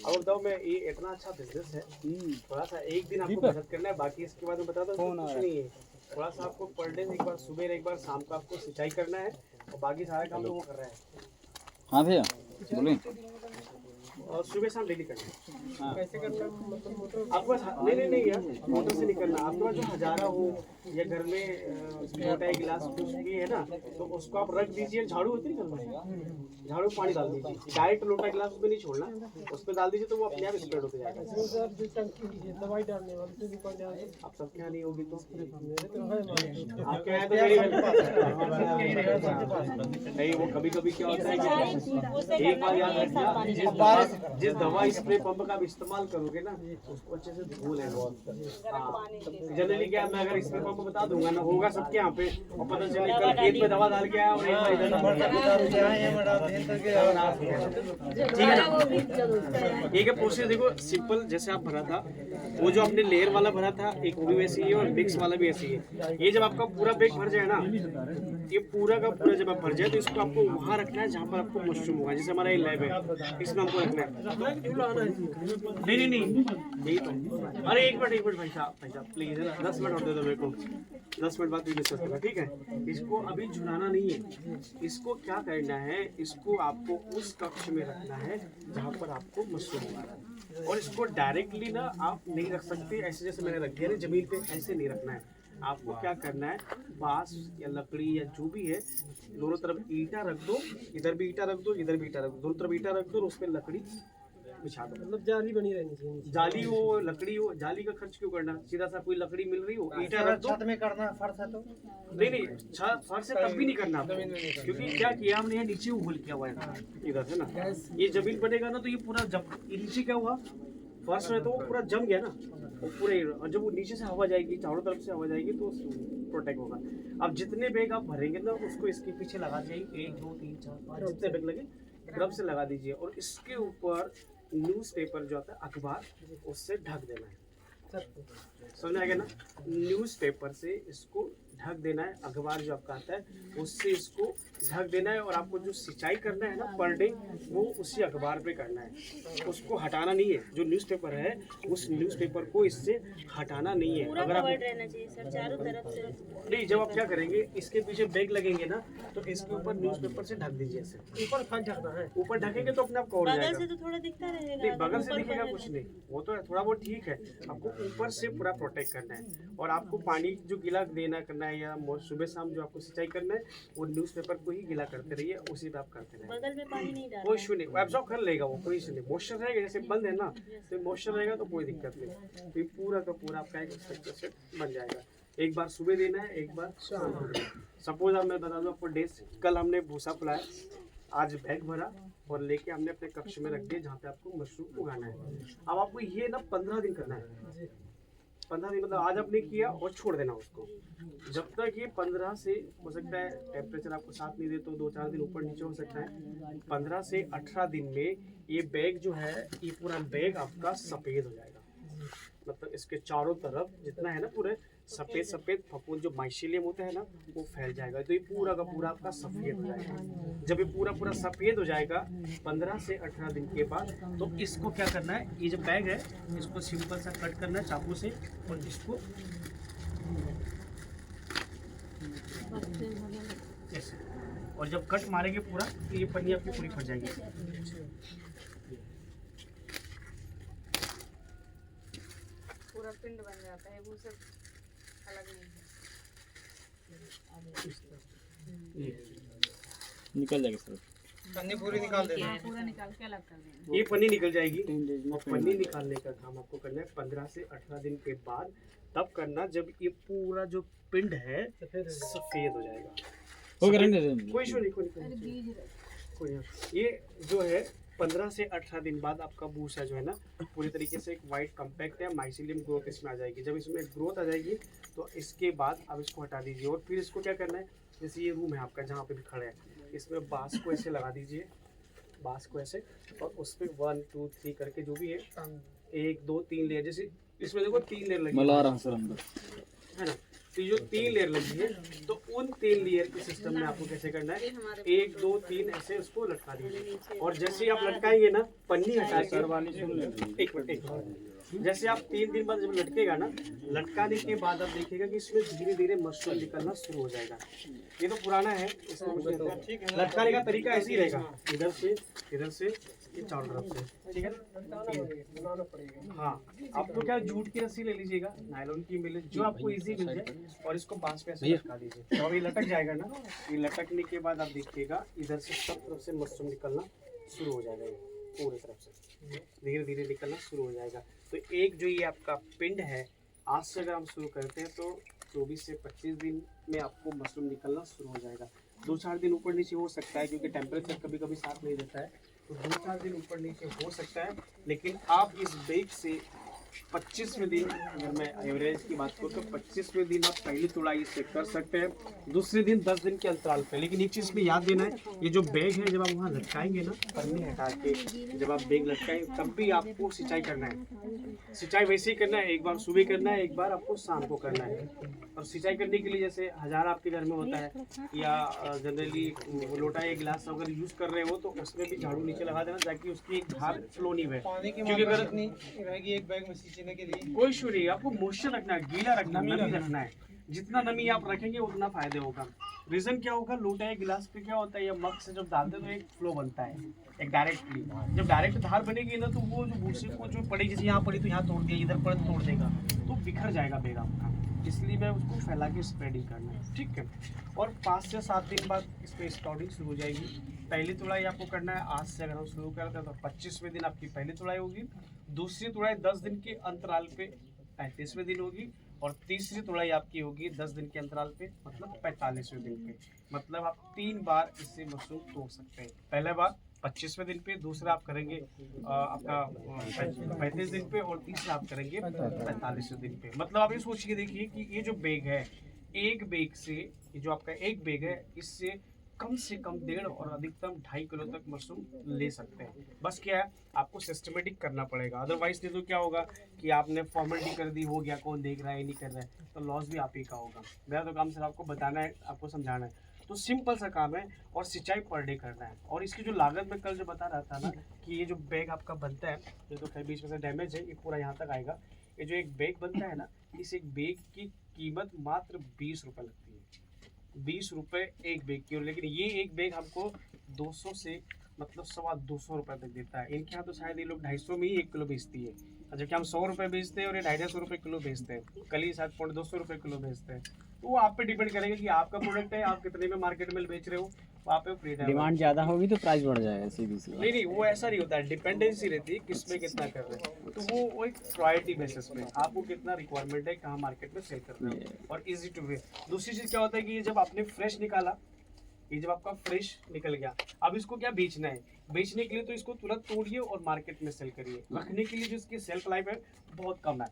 अब बताओ, मैं ये इतना अच्छा बिजनेस है, थोड़ा सा एक दिन आपको मेहनत करना है, बाकी इसके बाद में बता दो कुछ नहीं है। थोड़ा सा आपको पर डे एक बार सुबह, एक बार शाम को आपको सिंचाई करना है, और बाकी सारा काम तो वो कर रहा है। हाँ भैया बोलिए। और सुबह शाम डेली करना है। कैसे करना मतलब मोटर आपके पास नहीं यार, मोटर से नहीं करना। आपके पास जो हजारा हो या घर में छोटा एक गिलास कुछ भी है ना, तो उसको आप रख दीजिए। झाड़ू होती है घर में, झाड़ू में पानी डाल दीजिए, डायरेक्ट लोटा गिलास उसमें नहीं छोड़ना, उस पर डाल दीजिए तो वो अपने आप स्प्रेड होते जाएगा। दवाई डालने वाली तो दुकान डाल आप सबके यहाँ नहीं होगी तो मेरे तो है आपके यहाँ तो नहीं। वो कभी कभी क्या होता है कि एक बार याद रखना, जिस दवा स्प्रे पंप का आप इस्तेमाल करोगे ना, उसको अच्छे से धो लेना। जनरली क्या, मैं अगर स्प्रे पंप बता दूंगा ना, होगा सबके यहाँ पे, और पता चले कल खेत में दवा डाल के आया और एक बार इधर ठीक है। प्रोसेस देखो सिंपल, जैसे आप भरा था, वो जो आपने लेयर वाला भरा था, एक वो भी वैसी है और मिक्स वाला भी ऐसी है। ये जब आपका पूरा बैग भर जाए ना, ये पूरा का पूरा जब आप भर जाए, तो इसको आपको वहाँ रखना है जहाँ पर आपको मशरूम होगा। जैसे हमारा ये लैब है, इसमें हमको रखना है। नहीं यही तो। अरे एक मिनट भाई साहब प्लीज 10 मिनट और दे दो मेरे को, 10 मिनट बाद भी डिस्कस करना, ठीक है। इसको अभी झुलाना नहीं है, इसको क्या करना है, इसको आपको उस कक्ष में रखना है जहाँ पर आपको मशरूम होगा। और इसको डायरेक्टली ना आप नहीं रख सकते ऐसे जैसे मैंने रख दिया ना जमीन पे, ऐसे नहीं रखना है। आपको क्या करना है, बांस या लकड़ी या जो भी है, दोनों तरफ ईंटा रख दो, इधर भी ईंटा रख दो, इधर भी ईंटा रख दो, दोनों तरफ ईंटा रख दो और उस पर लकड़ी बिछा दो। मतलब जाली बनी रहनी चाहिए। जाली हो लकड़ी हो, जाली का खर्च क्यों करना, सीधा सा कोई लकड़ी मिल रही हो, ईंटा रख दो। छत में करना फर्श है तो नहीं फर्श से तब भी नहीं करना आपको, क्योंकि क्या किया हमने यहाँ नीचे होल किया हुआ है इधर है ना, ये जमीन बनेगा ना तो ये पूरा जब ये नीचे क्या हुआ फर्श में, तो वो पूरा जम गया ना वो पूरे, और जब वो नीचे से हवा जाएगी, चारों तरफ से हवा जाएगी तो प्रोटेक्ट होगा। अब जितने बैग आप भरेंगे ना, उसको इसके पीछे लगा दीजिए, 1 2 3 4 5 जितने बैग लगे ड्रम से लगा दीजिए, और इसके ऊपर न्यूज़पेपर जो आता है अखबार, उससे ढक देना है। समझ आ गया ना, न्यूज़पेपर से इसको ढक देना है, अखबार जो आपका आता है उससे इसको ढक देना है। और आपको जो सिंचाई करना है ना पर डे, वो उसी अखबार पे करना है, उसको हटाना नहीं है। जो न्यूज़पेपर है उस न्यूज़पेपर को इससे हटाना नहीं है। अगर आप रहना चाहिए सर चारों तरफ से। नहीं, जब आप क्या करेंगे, इसके पीछे बैग लगेंगे ना, तो इसके ऊपर न्यूज़पेपर से ढक दीजिए ऐसे। ऊपर फंस ढकना है, ऊपर ढकेंगे तो अपने आप कवर बगल जाएगा। से तो थोड़ा दिखता रहेगा, नहीं बगल से ऊपर दिखेगा बगल कुछ नहीं, वो तो थोड़ा बहुत ठीक है। आपको ऊपर से पूरा प्रोटेक्ट करना है, और आपको पानी जो गीला देना करना है या सुबह शाम जो आपको सिंचाई करना है, वो न्यूज़पेपर को ही गीला करते रहिए, उसी पे आप करते रहिए। बगल में पानी नहीं डालना। कोई इशू नहीं, एब्जॉर्ब कर लेगा वो, कोई इशू नहीं। मॉइस्चर रहेगा, जैसे बंद है ना, तो मॉइस्चर रहेगा तो कोई दिक्कत नहीं। तो ये पूरा का पूरा आपका एक स्ट्रक्चर से बन जाएगा। एक बार सुबह देना है, एक बार शाम को देना है। सपोज अब मैं बता दूँ आपको डेज, कल हमने भूसा फुलाया, आज बैग भरा और लेके हमने अपने कक्ष में रख दिया जहाँ पे आपको मशरूम उगाना है। अब आपको ये ना 15 दिन करना है। 15 दिन मतलब आज आपने किया और छोड़ देना उसको, जब तक ये 15 से, हो सकता है टेम्परेचर आपको साथ नहीं दे तो 2-4 दिन ऊपर नीचे हो सकता है। 15 से 18 दिन में ये बैग जो है, ये पूरा बैग आपका सफ़ेद हो जाएगा। मतलब इसके चारों तरफ जितना है ना पूरे सफ़ेद फफूंद जो माइसीलियम होता है ना, वो फैल जाएगा। तो ये पूरा का पूरा आपका सफ़ेद हो जाएगा। जब ये पूरा सफ़ेद हो जाएगा 15 से 18 दिन के बाद, तो इसको क्या करना है, ये जो बैग है इसको सिंपल सा कट करना है चाकू से, और इसको ऐसे, और जब कट मारेंगे पूरा तो ये पन्नी आपकी पूरी फट जाएगी। पूरा पिंड बन जाता है, वो सब अलग नहीं है। निकल जाएगा सर, पन्नी पूरी निकाल देना, पूरा निकाल के अलग कर देना। ये पन्नी निकल जाएगी। और पन्नी निकालने का काम आपको करना है 15 से 18 दिन के बाद, तब करना जब ये पूरा जो पिंड है सफ़ेद हो जाएगा। कोई इशू नहीं, कोई नहीं। ये जो है 15 से 18 दिन बाद आपका भूसा जो है ना, पूरी तरीके से एक वाइट कम्पैक्ट है, माइसीलियम ग्रोथ इसमें आ जाएगी। जब इसमें ग्रोथ आ जाएगी तो इसके बाद आप इसको हटा दीजिए, और फिर इसको क्या करना है, जैसे ये रूम है आपका जहाँ पे भी खड़े हैं, इसमें बांस को ऐसे लगा दीजिए, बांस को ऐसे, और उस पर 1 2 3 करके जो भी है 1 2 3 लेयर, जैसे इसमें देखो 3 लेयर लगी है ना, तो जो 3 लेयर लगी है, तो उन 3 लेयर के सिस्टम में आपको कैसे करना है, 1 2 3 ऐसे उसको लटका दीजिए। और जैसे ही आप लटकाएंगे ना, पन्नी हटा के, एक मिनट जैसे आप 3 दिन बाद जब लटकेगा ना, लटकाने के बाद आप देखिएगा कि इसमें धीरे धीरे मशरूम निकलना शुरू हो जाएगा। ये तो पुराना है, इसमें कुछ नहीं होता। लटकाने का तरीका ऐसे ही रहेगा, इधर से ये चारों तरफ से, ठीक है ना। हाँ, आपको क्या जूट की रस्सी ले लीजिएगा, नायलॉन की मिले, जो आपको इजी मिल जाए, और इसको बांस पे ऐसे लटका दीजिए। तो अब ये लटक जाएगा ना, ये लटकने के बाद आप देखिएगा इधर से सब तरफ से मशरूम निकलना शुरू हो जाएगा, पूरी तरफ से धीरे धीरे निकलना शुरू हो जाएगा। तो एक जो ये आपका पिंड है, आज से अगर हम शुरू करते हैं तो 24 से 25 दिन में आपको मशरूम निकलना शुरू हो जाएगा। 2-4 दिन ऊपर नीचे हो सकता है, क्योंकि टेम्परेचर कभी कभी साथ नहीं देता है, तो 2-4 दिन ऊपर नीचे हो सकता है। लेकिन आप इस बेग से 25वें दिन, अगर मैं एवरेज की बात करूँ तो 25वें दिन आप पहली तुड़ाई से कर सकते हैं, दूसरे दिन 10 दिन के अंतराल पे। लेकिन एक चीज़ में याद देना है, ये जो बैग है जब आप वहाँ लटकाएंगे ना, पन्नी हटा के जब आप बैग लटकाएंगे तब भी आपको सिंचाई करना है। सिंचाई वैसे ही करना है, एक बार सुबह करना है, एक बार आपको शाम को करना है। और सिंचाई करने के लिए जैसे 1000 आपके घर में होता है, या जनरली लोटा या गिलास अगर यूज़ कर रहे हो तो उसमें भी झाड़ू नीचे लगा देना, ताकि उसकी एक धार फ्लो नहीं हुए। क्योंकि अगर नहीं रहेगी एक बैग में सींचने के लिए, कोई इशू नहीं, आपको मॉइस्चर रखना है, गीला रखना, नमी रखना है। जितना नमी आप रखेंगे उतना फायदे होगा। रीजन क्या होगा, लोटा या गिलास पे क्या होता है, या मग से जब डालते हैं तो एक फ्लो बनता है, एक डायरेक्टली। जब डायरेक्ट धार बनेगी ना, तो वो जो भूसे को जो पड़ेगी, जैसे यहाँ पड़ी तो यहाँ तोड़ दिया, इधर पड़े तोड़ देगा, तो बिखर जाएगा बेग आपका। इसलिए मैं उसको फैला के स्प्रेडिंग करना है, ठीक है। और 5 से 7 दिन बाद इस पर स्टार्टिंग शुरू हो जाएगी। पहली तुड़ाई आपको करना है, आज से अगर हम शुरू करते हैं तो 25वें दिन आपकी पहली तुड़ाई होगी, दूसरी तुड़ाई 10 दिन के अंतराल पे 35वें दिन होगी, और तीसरी तुड़ाई आपकी होगी 10 दिन के अंतराल पे, मतलब 45वें दिन पे। मतलब आप 3 बार इससे मशरूम तोड़ सकते हैं। पहला बार 25वें दिन पे, दूसरा आप करेंगे आपका 35 दिन पे, और तीसरा आप करेंगे 45वें दिन पे। मतलब आप ये सोचिए, देखिए कि ये जो बैग है, एक बैग से, ये जो आपका एक बैग है, इससे कम से कम 1.5 और अधिकतम 2.5 किलो तक मशरूम ले सकते हैं। बस क्या है, आपको सिस्टमेटिक करना पड़ेगा। अदरवाइज नहीं तो क्या होगा कि आपने फॉर्मेलिटी कर दी, हो गया, कौन देख रहा है नहीं कर रहा है, तो लॉस भी आप ही का होगा। मेरा तो काम सिर्फ आपको बताना है, आपको समझाना है। तो सिंपल सा काम है, और सिंचाई पर डे करना है। और इसकी जो लागत मैं कल जो बता रहा था ना, कि ये जो बैग आपका बनता है, ये तो खैर बीच में से डैमेज है, ये पूरा यहाँ तक आएगा। ये जो एक बैग बनता है ना, इस एक बैग की कीमत मात्र 20 रुपये लगती है, 20 रुपये एक बैग की। और लेकिन ये एक बैग हमको 200 से मतलब 225 रुपये तक देता है। इनके यहाँ तो शायद ये लोग 250 में ही 1 किलो बेचती है, जबकि हम 100 रुपये बेचते हैं और ये 250 रुपये किलो बेचते हैं। कल ही शायद 200 रुपये किलो बेचते हैं। तो वो आप पे डिपेंड करेगा कि आपका प्रोडक्ट है, आप कितने में मार्केट में बेच रहे हो, वहाँ पे फ्रीडम। डिमांड ज़्यादा होगी तो प्राइस बढ़ जाएगा सीधी सी। नहीं, वो ऐसा नहीं होता है, डिपेंडेंसी रहती है किस में कितना कर रहे हैं। तो वो एक प्रायोरिटी बेसिस पे आपको कितना रिक्वायरमेंट है, कहाँ मार्केट में सेल कर रहे हो, और इजी टू वे। दूसरी चीज़ क्या होता है कि ये जब आपने फ्रेश निकाला, ये जब आपका फ्रेश निकल गया, अब इसको क्या बेचना है, बेचने के लिए तो इसको तुरंत तोड़िए और मार्केट में सेल करिए। रखने के लिए जो इसकी सेल्फ लाइफ है बहुत कम है,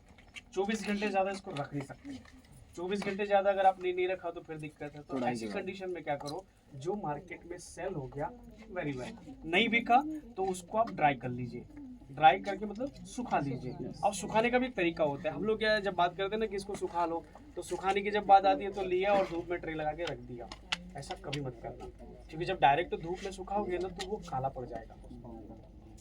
24 घंटे ज़्यादा इसको रख नहीं सकते। 24 घंटे ज़्यादा अगर आपने नहीं रखा तो फिर दिक्कत है। तो ऐसी कंडीशन में क्या करो, जो मार्केट में सेल हो गया वेरी वेल, नहीं बिका तो उसको आप ड्राई कर लीजिए। ड्राई करके मतलब सुखा लीजिए। अब सुखाने का भी तरीका होता है। हम लोग क्या है, जब बात करते हैं ना कि इसको सुखा लो, तो सुखाने की जब बात आती है तो लिया और धूप में ट्रे लगा के रख दिया। ऐसा कभी मत करना, क्योंकि जब डायरेक्ट धूप में सुखाओगे ना तो वो काला पड़ जाएगा।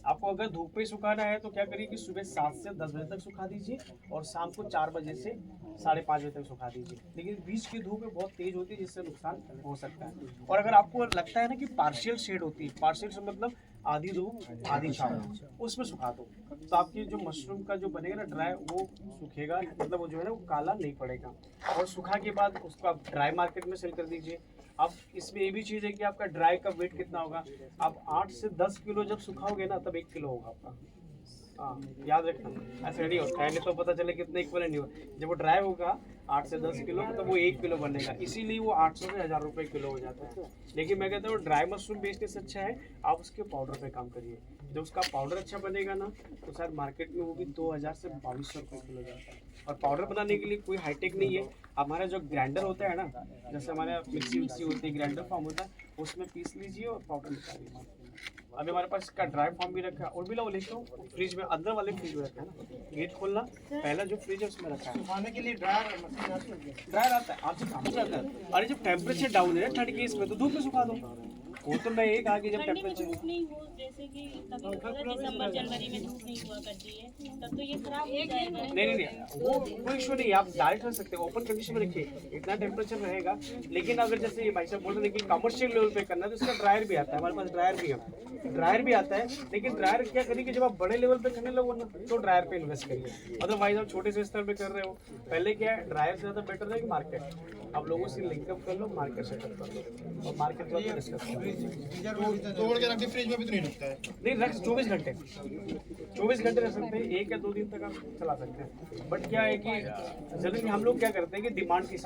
आपको अगर धूप पे सुखाना है तो क्या करिए कि सुबह 7 से 10 बजे तक सुखा दीजिए, और शाम को 4 बजे से 5:30 बजे तक सुखा दीजिए। लेकिन बीच की धूप में बहुत तेज होती है, जिससे नुकसान हो सकता है। और अगर आपको लगता है ना कि पार्शियल शेड होती है, पार्शियल शेड मतलब आधी धूप आधी छाँव, उसमें सुखा दो, तो आपकी जो मशरूम का जो बनेगा ना ड्राई, वो सूखेगा, मतलब वो जो है ना वो काला नहीं पड़ेगा। और सूखा के बाद उसको आप ड्राई मार्केट में सेल कर दीजिए। अब इसमें ये भी चीज़ है कि आपका ड्राई का वेट कितना होगा। आप 8 से 10 किलो जब सुखाओगे ना, तब 1 किलो होगा आपका। हाँ, याद रखना, ऐसे नहीं होता है, नहीं तो पता चले कितने इक्वल नहीं हो। जब वो ड्राई होगा 8 से 10 किलो, तो वो 1 किलो बनेगा, इसीलिए वो 800 से 1000 रुपये किलो हो जाता है। लेकिन मैं कहता हूँ ड्राई मशरूम बेचने से अच्छा है आप उसके पाउडर पे काम करिए। जब उसका पाउडर अच्छा बनेगा ना, तो शायद मार्केट में वो भी 2000 से 2200 रुपये किलो जाता है। और पाउडर बनाने के लिए कोई हाईटेक नहीं है। हमारा जो ग्राइंडर होता है ना, जैसे हमारे मिक्सी होती है, ग्राइंडर फॉर्म होता है, उसमें पीस लीजिए और पाउडर निकाल लीजिए। अभी हमारे पास इसका ड्राई फॉर्म भी रखा है, और भी लो लेता हूँ फ्रिज में, अंदर वाले फ्रिज में रखा है ना, गेट खोलना, पहला जो फ्रिज है उसमें रखा है। सुखाने के लिए ड्रायर ड्रायर आता है, आपसे काम रहता है। अरे जब टेम्परेचर डाउन है 30 के इसमें, तो धूप में सुखा दो, वो तो मैं यही कहा कि जब ठंडी में टेम्परेचर धूप नहीं हो, जैसे कि कभी होता है दिसंबर जनवरी में धूप नहीं हुआ करती है, तब तो ये खराब हो जाएगा। नहीं वो कोई इशू नहीं, आप डायरेक्ट रख सकते हो, ओपन कंडीशन में रखिए, इतना टेम्परेचर रहेगा। लेकिन अगर जैसे ये भाई साहब बोल रहे थे कि कमर्शियल लेवल पे करना है तो इसका ड्रायर भी आता है, हमारे पास ड्रायर भी आता है। लेकिन ड्रायर क्या करिए कि जब आप बड़े लेवल पे करने लगो ना तो ड्रायर पे इन्वेस्ट करिए, अदरवाइज आप छोटे से स्तर पे कर रहे हो। पहले क्या है, ड्रायर से ज़्यादा बेटर है कि मार्केट। आप लोगों से लिंकअप कर लो, मार्केट सेटअप कर लो और मार्केट को डिस्कस कर लो। तोड़ के रख के फ्रिज में भी तो नहीं रखता है। नहीं रख 24 घंटे रख सकते हैं, 1 या 2 दिन तक आप चला सकते हैं। बट क्या है कि जनरली हम लोग क्या करते हैं कि डिमांड के हिसाब